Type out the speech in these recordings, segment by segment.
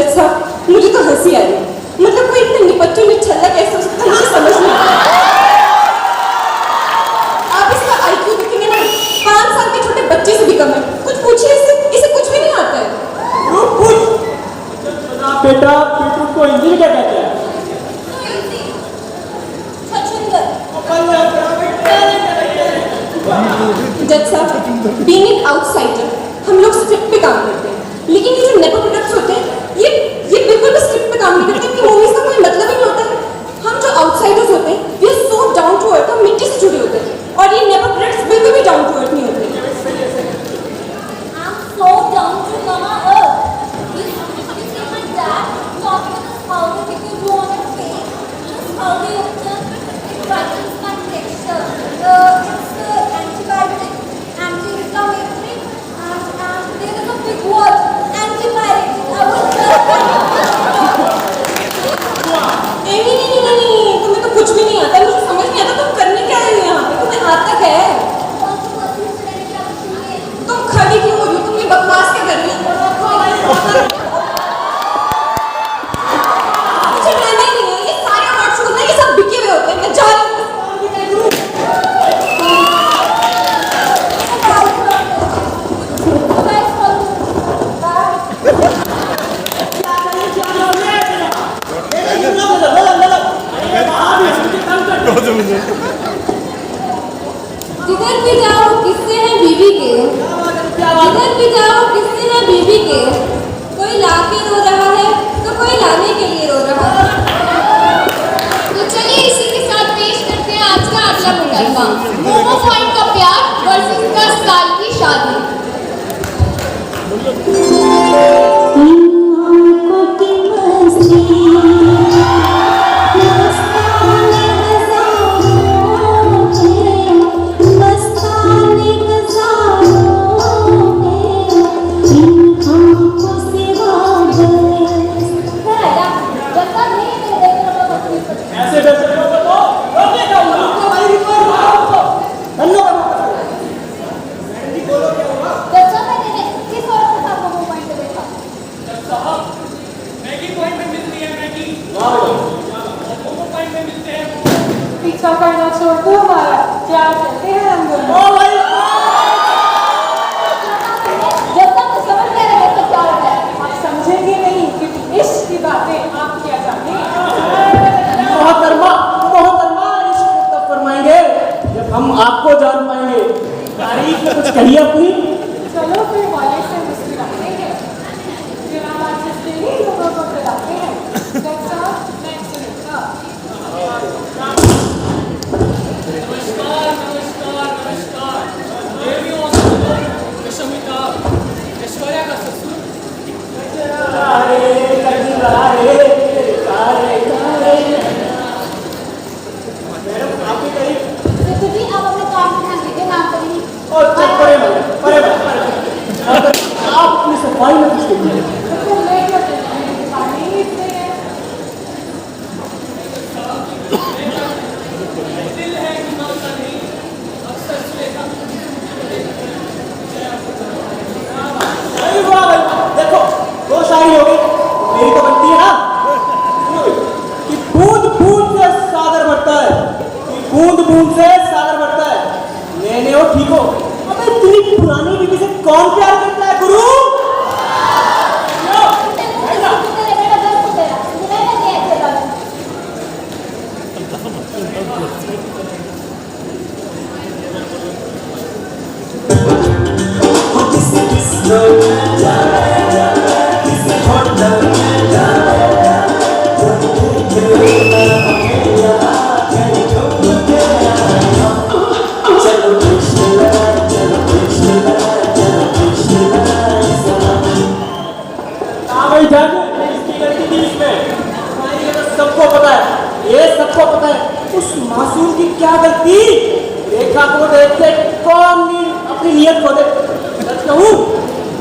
जज साहब, मुझे तो हंसी आ रही है। मतलब कोई इतने निपट्टू निठल्ला कैसे हो सकता है, मुझे समझ नहीं आता। आप इसका IQ देखेंगे ना, 5 साल के छोटे बच्चे से भी कम है। कुछ पूछिए इसे कुछ भी नहीं आता है। बेटा पीटू को हिंदी में क्या कहते हैं? जज साहब, बीइंग एन आउटसाइडर, हम लोग स्क्रिप्ट पे काम करते हैं, लेकिन ये जो नेपो प्रोडक्ट्स होते हैं, ये बिल्कुल भी स्क्रिप्ट पे काम नहीं करते। इनकी मूवीज का कोई मतलब ही नहीं होता है। हम जो आउटसाइडर्स होते हैं, we are so down to earth, हम मिट्टी से जुड़े होते हैं, और ये नेपो प्रोडक्ट्स बिल्कुल भी डाउन टू अर्थ नहीं होते। So down to Mama Earth. You see my dad talking with his powder if you go on your face. This powder you have it brightens my texture. It's antibiotic, anti-inflammatory, and there is a big word, antibiotic. I was नहीं, तुम्हें तो कुछ भी नहीं आता, मुझे समझ नहीं आता तुम करने क्या रहे हो यहाँ पे, तुम्हें आता क्या है? तुम खड़ी क्यों हो रही हो? तुम ये बकवास क्या कर रही हो? मुझे रहना ही नहीं है, ये सारे अवार्ड शोज ना ये सब बिके हुए होते हैं। मैं जा रही हूँ। जिधर भी जाओ किससे हैं बीबी के, जिधर भी जाओ किससे हैं बीबी के, कोई लाके रो रहा है तो कोई लाने के लिए रो रहा है। तो चलिए इसी के साथ पेश करते हैं आज का अगला मुकदमा, मोमो पॉइंट का प्यार वर्सेस 10 साल की शादी। पीछा करना छोड़ दो हमारा, प्यार करते हैं हम दोनों। जब तक समझ नहीं रहे तो क्या होता है? आप समझेंगे नहीं क्योंकि इश्क की बातें आप क्या जाने। मोहतरमा इश्क तब फरमाएंगे जब हम आपको जान पाएंगे। तारीफ में कुछ कहिए अपनी। चलो फिर वाले से मुस्कुराते हैं, जनाब आज जिससे ही लोगों को खिलाते हैं। आप अपनी सफाई में कुछ करिए। देखो दो शायरी हो गई, मेरी तो बनती है ना कि बूंद बूंद से सागर बढ़ता है, कि बूंद बूंद से सागर बढ़ता है। मैंने हो ठीक हो, अबे इतनी पुरानी बीवी से कौन प्यार करता है गुरु? सबको पता है, ये सबको पता है उस मासूम की क्या गलती। रेखा को देख के कौन नहीं अपनी नियत खो दे। सच कहूँ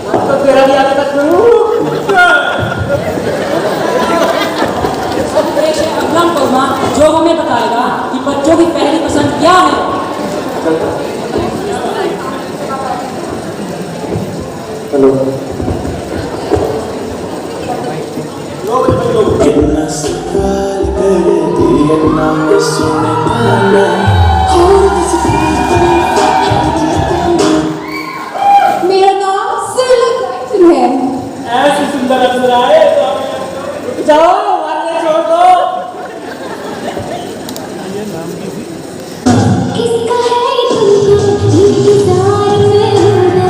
तो तेरा भी आगे तक जो हमें बताएगा कि बच्चों की पहली पसंद क्या है। हेलो सुनने वाला मेरा नाम सिरला गाइटन है। ऐसी सुंदर अप्सराएं तो हमें रुक जाओ, मारने छोड़ दो। किसका है ये तुमको इंतजार में होना,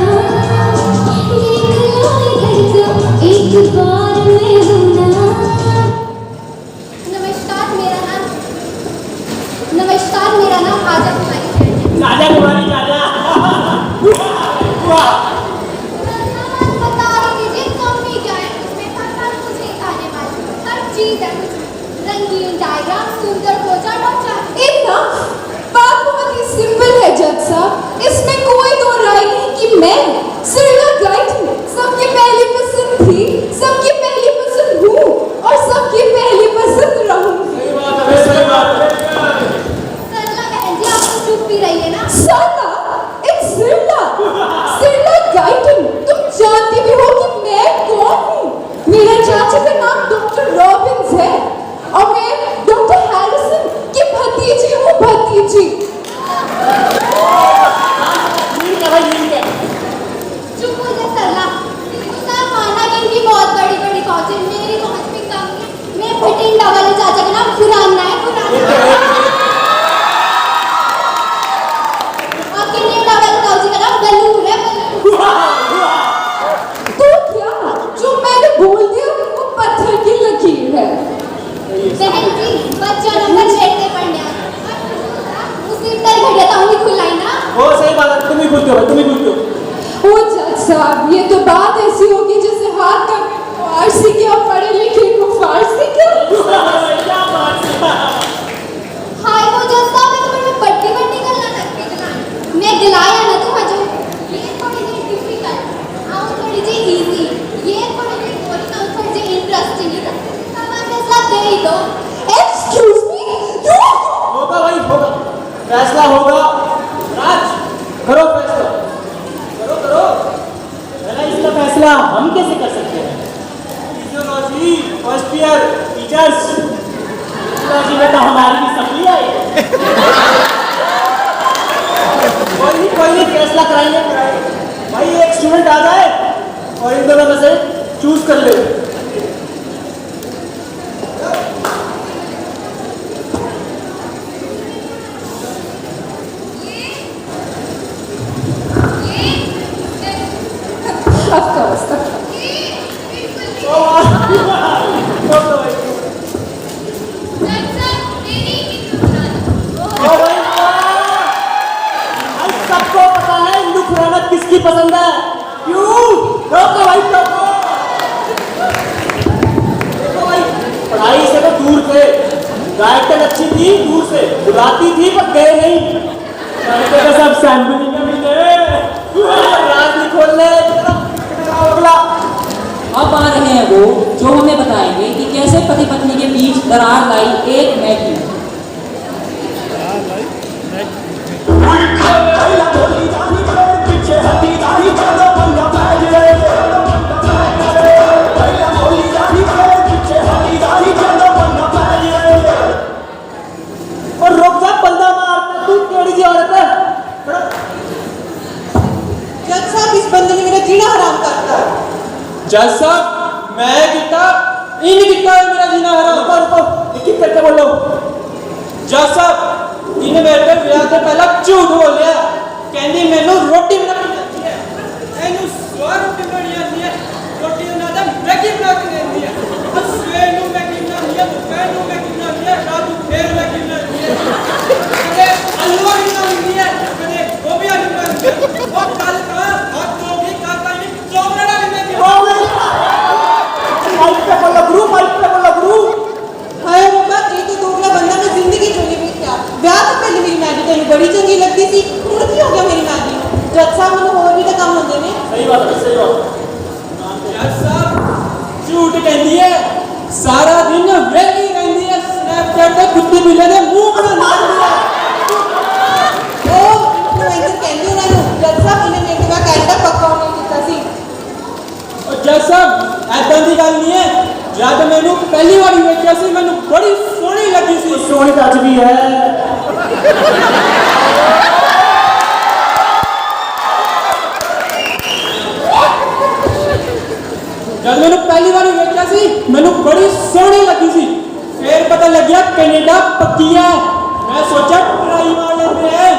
ये खिलाए घर तो एक बार में होना। नमस्कार, मेरा नाम आजा कुमारी है। राजा कुमारी राजा वाह बता रही थी कम भी क्या है उसमें हर मुझे खाने वाली हर चीज है कुछ रंगीन डायग्राम सुंदर पोचा डोचा। इतना बात बहुत ही सिंपल है जज साहब, इसमें कोई दो राय नहीं कि मैं सिरला गाइटन सबकी पहली पसंद थी, सबकी पहली पसंद हूँ और सबकी पहली पसंद रहूंगी। सही बात है, सही बात है। सरला बहन जी आप तो चुप ही रहिए ना। सरला, इट्स सिरला, सिरला गाइटन। तुम जानती भी हो कि मैं कौन हूँ। मेरे चाचा का नाम डॉक्टर रॉबिन्स है और मैं डॉक्टर हैरिसन की भतीजी हूँ, भतीजी। ठीक है भाई, ठीक है। चुप हो जा सरला। ना माना कि इनकी बहुत बड़ी बड़ी पहुंच है, मेरी पहुंच भी कम है। मैं भटिंडा वाले चाचा का नाम खुराना है, खुराना। और किन्नेडा वाले ताऊजी का नाम बलूर है, बलूर। तो क्या जो मैंने बोल दिया वो पत्थर की लकीर है। बहन जी बच्चा नंबर 6 से पढ़ने मुसीबत घटिया तो हुई खुलाई ना। ओ सही बात है, तुम ही पूछते हो भाई, तुम ही पूछते हो। ओ जज साहब, ये तो बात ऐसी होगी जैसे हाथ का फारसी के और पढ़े लिखे को फारसी के। क्या बात है। हाय वो जस्ता मैं तुम्हें बट्टी बट्टी गल्ला लगती गला मैं गिलाया ना तुम हजो ये थोड़ी सी डिफिकल्ट आउं थोड़ी सी इजी ये थोड़ी सी बोरिंग आउं थोड़ी सी इंटरेस्टिंग है तब फैसला दे ही दो। एक्सक्यूज मी, यू होगा भाई, होगा फैसला होगा। राज करो फैसला, करो करो। पहला इसका फैसला हम कैसे कर सकते हैं? Physiology first year teachers, physiology में तो हमारी भी सप्ली आई। कोई नहीं फैसला कराएंगे भाई। एक स्टूडेंट आ जाए और इन दोनों में से चूज कर ले। Of course. सबको पता है इंदु खुराना किसकी पसंद है। क्यों? रोको भाई, रोको। देखो भाई, पढ़ाई से तो दूर थे, गायकन अच्छी थी, दूर से बुलाती थी पर गए नहीं। तो सब सैम्पलिंग में मिल गए। राज नहीं खोलने। अगला अब आ रहे हैं वो जो हमें बताएंगे कि कैसे पति पत्नी के बीच दरार लाई एक मैगी। और रुक जा, बंदा मारता तू थोड़ी सी औरत है। जज साहब, इस बंदे ने मेरा जीना हराम कर दिया। जज साहब, मैं कितना इन कितना है मेरा जीना हराम। रुको लिखित करके बोलो। जज साहब, इन्हें मेरे पे ब्याह से पहला झूठ बोल लिया। कहनी मैनू रोटी बनानी आती है, एनू सवा रोटी बनानी आती है, रोटी बना दे मैगी बना के देती है। और सवेर नू मैगी बनानी है, दोपहर नू मैगी बनानी है, रात को फिर मैगी बनानी है। कदे आलू वाली बनानी है, कदे गोभी वाली बनानी है। और कल का हाथ गोभी का नहीं चौबड़ा वाली मैगी। माइक पे बोलो गुरु, माइक पे बोलो गुरु। हाय बाबा, ये तो दोगला बंदा मैं जिंदगी चुनी हुई क्या। ब्याह तो पहले मेरी मैगी तेन बड़ी चंगी लगती थी, हुण की हो गया मेरी मैगी। जज साहब, मैंने होर भी तो काम होंगे ने। सही बात है, सही बात। जज साहब झूठ कहती है, सारा दिन वेली रहती है, स्नैपचैट पे कुत्ते बिल्ले ने मुंह बना दिया। ओ इन्फ्लुएंसर कहंदी उन्हां नूं। जज साहब, इन्हें मेरे तो कैनेडा पक्का होने दिता सी। और जज साहब ऐदां दी गल नहीं है, जद मैनू पहली बार वेखिया सी मैनू बड़ी सोहनी सोहनी लगी सी। सोहनी तो अज भी है। जब मैंने पहली बार देखा सी मैंने बड़ी सोहनी लगी सी। फिर पता लग गया कनेडा पक्की है। मैं सोचा ट्राई मार लेते हैं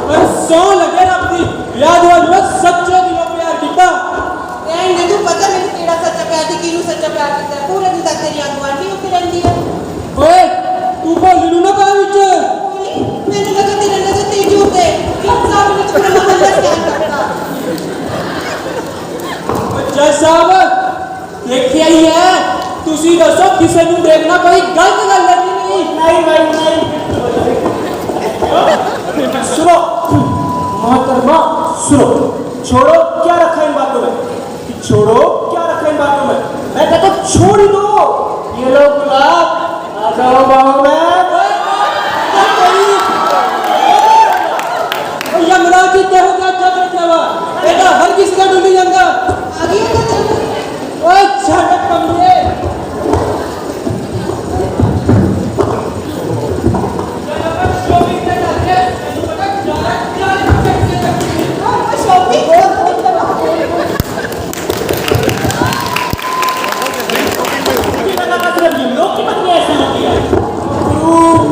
पर सौ लगे रब दी याद हुआ जो सच्चे दिलों प्यार किया। रहने तू पता मैंने केड़ा सच्चा प्यार दी किनू सच्चा प्यार कीता है। पूरे दिन तक तेरी अगवानी होती रहती है। ओए तू बोली ना पा विच बोली मैंने लगा तेरे नजर तेजी होते इंसान ने पूरा मोहल्ला स्कैन करता। जज साहब देखिए ही है तुसी दसो किसी ਨੂੰ देखना कोई गलत गल है नहीं। नहीं भाई नहीं। सुनो मोहतरमा सुनो। छोड़ो क्या रखा इन बातों में कि छोड़ो क्या रखा इन बातों में। मैं कहता हूं छोड़ ही दो। ये लोग गुलाब आ जाओ बाहों में। यमराज जी क्या हो गया जब रखा हुआ बेटा हर किसी का डूबी जाएगा। आगे का चल ओए छाटक कमरे शॉपिंग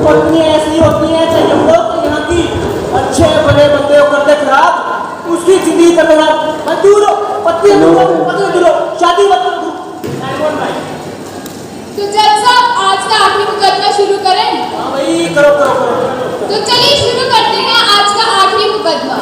पत्नी ऐसी होती है चाहे हम लोग तो यहाँ की अच्छे बड़े बंदे को करते खराब उसकी जिंदगी का मेरा दूर हो पत्नी दूर हो शादी मत करो। तो जज साहब आज का आखिरी मुकदमा शुरू करें। हाँ भाई करो करो करो। तो चलिए शुरू करते हैं आज का आखिरी मुकदमा।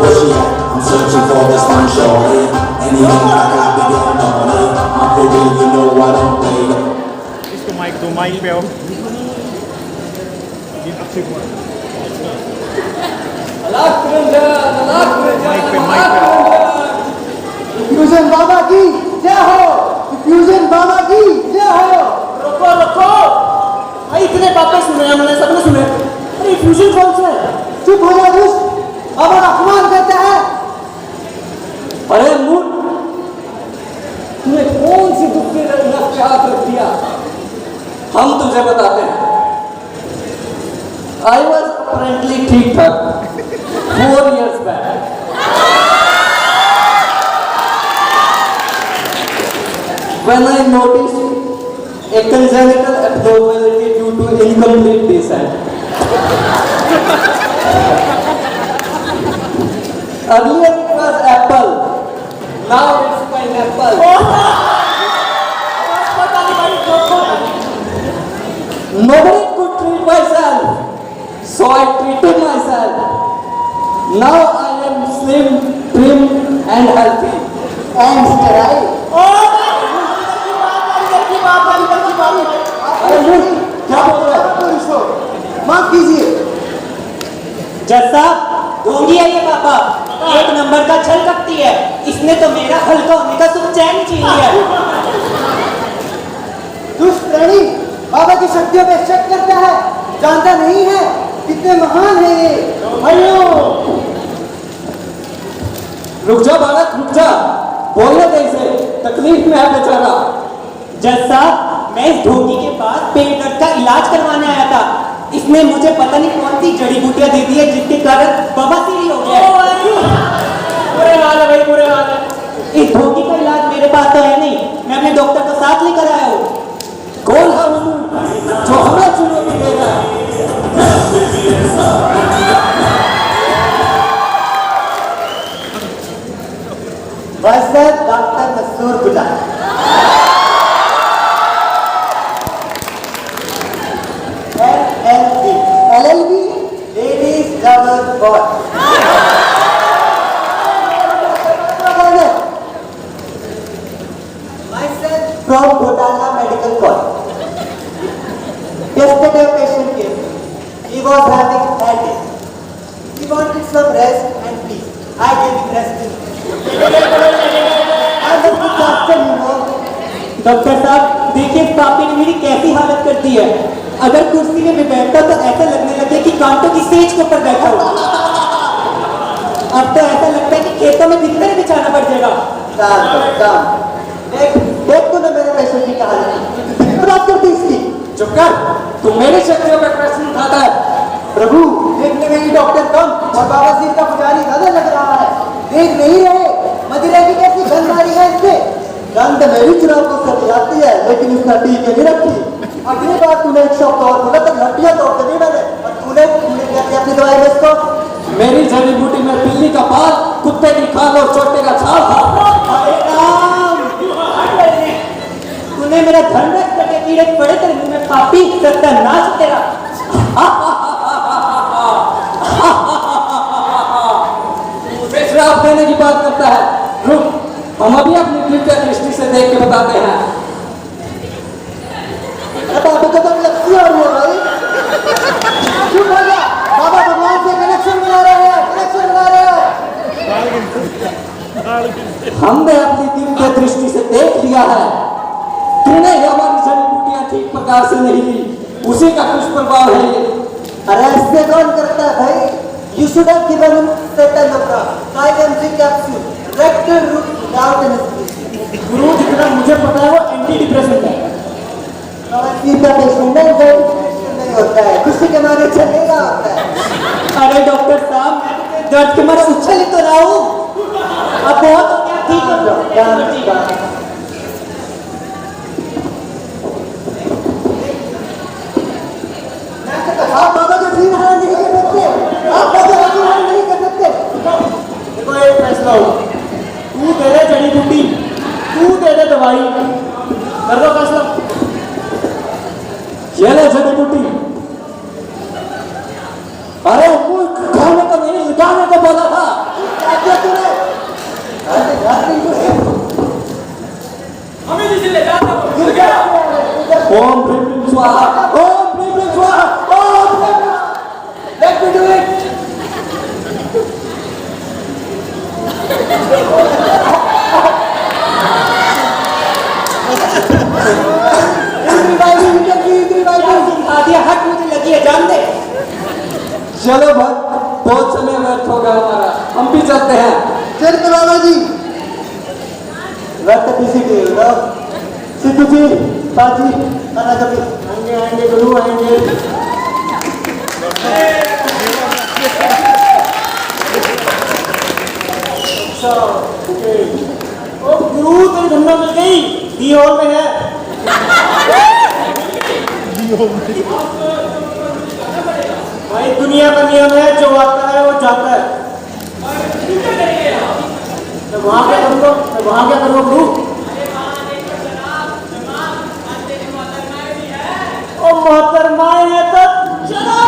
Where she at? I'm searching for this one shorty. Anything I got to get on it. I'm for real, you know I don't play. इसको माइक दो माइक पे आओ। ये अक्षय कुमार माइक पे फ्यूजन बाबा की जय हो। फ्यूजन बाबा की जय हो। रुको रुको भाई इतने बातें सुने हमने सबने सुने। अरे फ्यूजन कौन सा है। चुप हो जा दुष्ट बाबा का अपमान करता है। अरे मूर्ख तूने कौन सी दुख की नक्शात रख दिया हम तुझे बताते हैं। आई वॉज अपरेंटली ठीक ठाक 4 years back. When I noticed a congenital abnormality due to incomplete descent. Earlier it was apple, now it's pineapple. Nobody could treat myself, so I treated myself. Now I am slim, trim, and healthy. And sterile. अरे मूर्ख, क्या बोल रहे हो? माफ कीजिए। जज साहब ढोंगी है ये पापा। एक नंबर का छल कपती है। इसने तो मेरा हल्का होने का सुख चैन छीन लिया। दुष्ट प्राणी बाबा की शक्तियों पे शक करता है। जानता नहीं है कितने महान है ये। भाइयों रुक जा बालक रुक जा बोलने दे इसे तकलीफ में है बेचारा। जज साहब मैं इस ढोंगी के पास पेट दर्द का इलाज करवाने आया था। इसने मुझे पता नहीं कौन सी जड़ी बूटियां दे दी है जिसके कारण बवासीर हो गया है। बुरे हाल है भाई बुरे हाल है। इस ढोंगी का इलाज मेरे पास तो है नहीं। मैं अपने डॉक्टर को साथ लेकर आया हूँ। कौन है वो जो हमें चुनौती देगा? वैसे डॉक्टर मसूर गुलाब। LLB LLB Ladies Lover Boy। Myself from Bhotala Medical College. Yesterday patient came. He was having headache. He wanted some rest and peace. I gave him rest. I'm a good doctor, you know. Doctor साहब देखिए पापी ने मेरी कैसी हालत कर दी है। अगर कुर्सी में मैं बैठता तो ऐसा लगने लगे कि कांटों की सेज के ऊपर बैठा हूँ। अब तो ऐसा लगता है कि खेतों में बिस्तर बिछाना पड़ जाएगा। देख तूने मेरे पेशेंट की कहानी बात करती इसकी। चुप कर, तू मेरी शक्तियों पर प्रश्न उठाता है। प्रभु देखने में ही डॉक्टर कम और बाबा सिंह का पुजारी ज्यादा लग रहा है। देख नहीं रहे मदिरा की कैसी गंध आ रही है इससे। गंध मेरी चुनाव को सभी आती है लेकिन इसका टीके नहीं रखी। अगली बार तूने एक शब्द और बोला तो हड्डियां तोड़ दी मैंने और तूने कैसे अपनी दवाई में इसको। मेरी जड़ी बूटी में बिल्ली का बाल, कुत्ते की खाल और चोटे का छाल था। तूने मेरा धन रख करके कीड़े पड़े तेरे मुंह में पापी सत्यानाश तेरा। श्राप देने की बात करता है। रुक, हम अभी अपनी दिव्य दृष्टि से देख के बताते हैं। बाबा को तो लक्ष्य आ रही है भाई। क्यों बोला? बाबा भगवान से कनेक्शन बना रहे हैं, कनेक्शन बना रहे हैं। हमने अपनी दिव्य दृष्टि से देख लिया है। तूने हमारी जड़ी बूटियां ठीक प्रकार से नहीं ली, उसी का दुष्प्रभाव है ये। अरे ऐसे कौन करता है भाई? You should have given him certain number, 5 mg capsule, rectal route without anesthesia. गुरु जितना मुझे पता है वो एंटी डिप्रेशन है। बवासीर का पेशेंट है, डिप्रेशन नहीं होता है, किसी के मारे चलेगा होता है। अरे डॉक्टर साहब मैं दर्द के मारे उछल ही तो रहा हूँ। अब बहुत हो गया, ठीक हो जाओ। आप बाबा का जीवन हरण नहीं कर सकते, आप बाबा का जीवन हरण नहीं कर सकते। देखो एक फैसला हो, तू दे दे जड़ी बूटी, तू दे दे दवाई, कर दो फैसला। ये ले जड़ी बूटी। अरे मूर्ख, खाने को नहीं उठाने को बोला था। क्या किया तूने? हमें जिसे ले जाता ओम भ्रीं भ्रीं स्वाहा, ओम भ्रीं भ्रीं स्वाहा, ओम भ्रीं भ्रीं। Let me do it. हट मुझे लगी है जान दे। चलो भाई, बहुत समय व्यर्थ हो गया हमारा, हम भी चलते हैं। चल बाबा जी। रक्त किसी के लो। सिद्धू जी, बाजी, खाना कभी आएंगे आएंगे गुरु आएंगे। अच्छा ओके। ओ गुरु तेरी धंधा मिल गई, दी हॉल में है। भाई दुनिया का नियम है, जो आता है वो जाता है। मैं वहां क्या करूँगा, मैं वहां क्या करूँगा गुरु? ओ मोहतरमाए हैं तो चलो।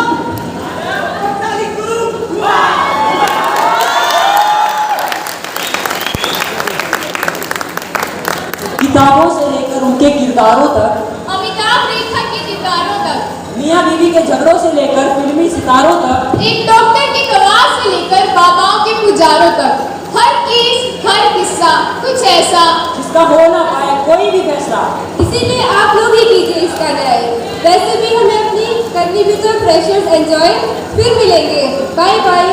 किताबों से लेकर उनके किरदारों तक, अमिताभ रेखा के किरदारों तक, मियाँ बीवी के झगड़ों से लेकर फिल्मी सितारों तक, एक डॉक्टर के कवाल से लेकर बाबाओं के पुजारों तक, हर केस हर किस्सा कुछ ऐसा जिसका हो ना पाए कोई भी फैसला। इसीलिए आप लोग ही कीजिए इसका न्याय। वैसे भी हमें अपनी करनी भी तो फ्रेशर्स एंजॉय। फिर मिलेंगे, बाय बाय।